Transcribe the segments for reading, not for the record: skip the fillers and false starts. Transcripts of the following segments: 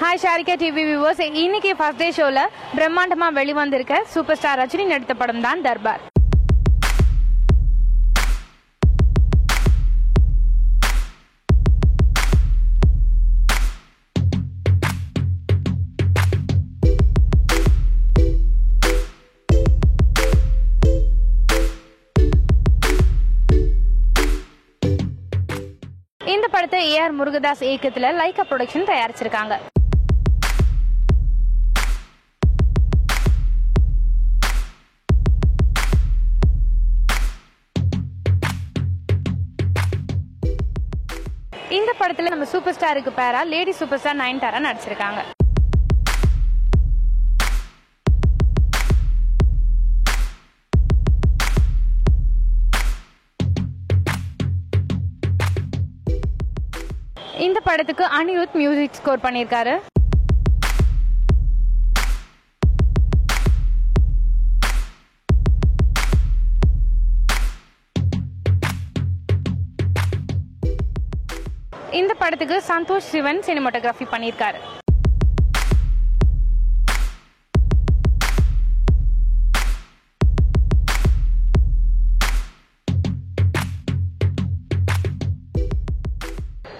Hi Sharika TV viewers, இன்னைக்கு first day ஷோல பிரம்மாண்டமா வெளிவந்திருக்க சூப்பர் ஸ்டார் ரஜினி நடித்த படம் தான் தர்பார். இந்த படத்தை AR முருகதாஸ் இயக்கத்துல லைகா ப்ரொடக்ஷன் தயாரிச்சிருக்காங்க. இந்த படத்துல நம்ம சூப்பர் ஸ்டாருக்கு பேரா லேடி சூப்பர் ஸ்டார் நயன்தாரா நடிச்சிருக்காங்க. இந்த படத்துக்கு அனிருத் மியூசிக் ஸ்கோர் பண்ணியிருக்காரு. இந்த படத்துக்கு சந்தோஷ் சிவன் சினிமாட்டோகிராஃபி பண்ணியிருக்காரு.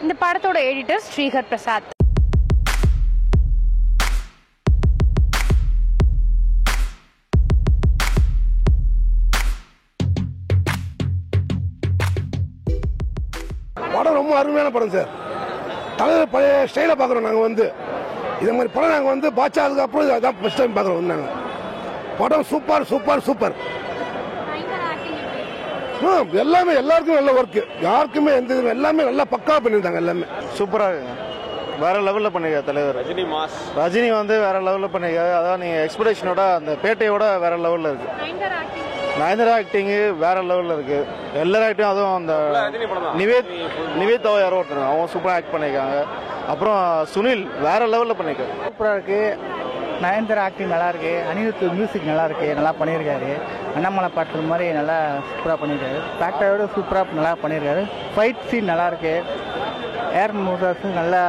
இந்த படத்தோட எடிட்டர் ஸ்ரீஹர் பிரசாத். படம் ரொம்ப அருமையான படம் சார். தலைவர் பழைய ஸ்டைலை பார்க்குறோம் நாங்கள் இதே மாதிரி படம் நாங்கள் பாட்சா அதுக்கப்புறம் அதான் ஃபர்ஸ்ட் டைம் பார்க்குறோம் நாங்கள். படம் சூப்பர் சூப்பர் சூப்பர். எல்லாமே எல்லாருக்கும் நல்ல ஒர்க்கு, யாருக்குமே எந்த இது எல்லாமே நல்லா பக்காவாக பண்ணியிருந்தாங்க. எல்லாமே சூப்பராக இருக்குங்க, வேற லெவலில் பண்ணிருக்காரு தலைவர். ரஜினி வேற லெவலில் பண்ணிருக்காரு. அதான் நீங்கள் எக்ஸ்பெக்டேஷனோட அந்த பேட்டையோட வேற லெவலில் இருக்கு. நயன்தாரா ஆக்டிங் வேற லெவலில் இருக்கு. எல்லாரும் ஆக்டிங், அதுவும் அந்த நிவேத் யாரோ ஒருத்தர் அவங்க சூப்பராக ஆக்ட் பண்ணியிருக்காங்க. அப்புறம் சுனில் வேற லெவலில் பண்ணியிருக்காரு. சூப்பராக இருக்கு. நயன்தாரா ஆக்டிங் நல்லா இருக்கு. அனிருத் மியூசிக் நல்லா இருக்கு, நல்லா பண்ணியிருக்காரு. அண்ணாமலை பாட்டு மாதிரி நல்லா சூப்பராக பண்ணியிருக்காரு. ஃபேக்டரோட சூப்பராக நல்லா பண்ணியிருக்காரு. ஃபைட் சீன் நல்லா இருக்கு. ஏர் மூதாஸ் நல்லா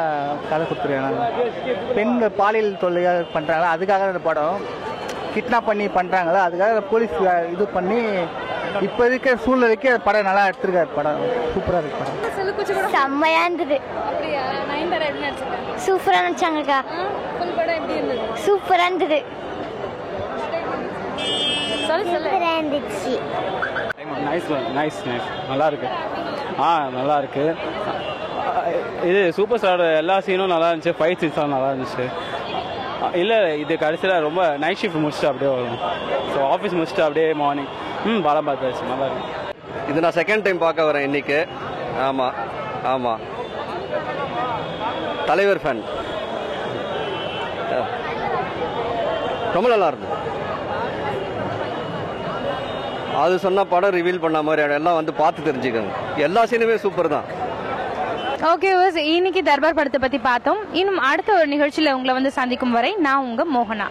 கதை கொடுத்துருக்காங்க. பெண்கள் பாலியல் தொல்லையாக பண்ணுறாங்களா, அதுக்காக இந்த படம் கிட்னாப் பண்ணி பண்ணுறாங்களா, அதுக்காக போலீஸ் இது பண்ணி இப்போ இருக்கிற சூழ்நிலைக்கு படம் நல்லா எடுத்திருக்காரு. படம் சூப்பராக இருக்கு. படம் செம்மையா இருந்தது. சூப்பரா நடிச்சாங்கக்கா. சூப்பரா இருந்தது. நல்லா இருக்கு. நல்லா இருக்கு. இது சூப்பர் ஸ்டார் எல்லா சீனும் நல்லா இருந்துச்சு. ஃபைட் சீன்ஸ் நல்லா இருந்துச்சு. இல்லை, இது கடைசியில் ரொம்ப நைட் ஷிஃப்ட் முடிச்சுட்டு அப்படியே வரும். ஸோ ஆஃபீஸ் முடிச்சுட்டு அப்படியே மார்னிங் படம் பார்த்தாச்சு. நல்லா இருக்கு. இது நான் செகண்ட் டைம் பார்க்க வரேன் இன்னைக்கு. ஆமாம் ஆமாம், தலைவர் ஃபேன். ரொம்ப நல்லா இருக்கும். அது சொன்னால் படம் ரிவீல் பண்ண மாதிரி எல்லாம் பார்த்து தெரிஞ்சுக்கோங்க. எல்லா சீனுமே சூப்பர் தான். ஓகே, இன்னைக்கு தர்பார் படத்தை பத்தி பார்த்தோம். இன்னும் அடுத்த ஒரு நிகழ்ச்சியில உங்களை சந்திக்கும் வரை நான் உங்க மோகனா.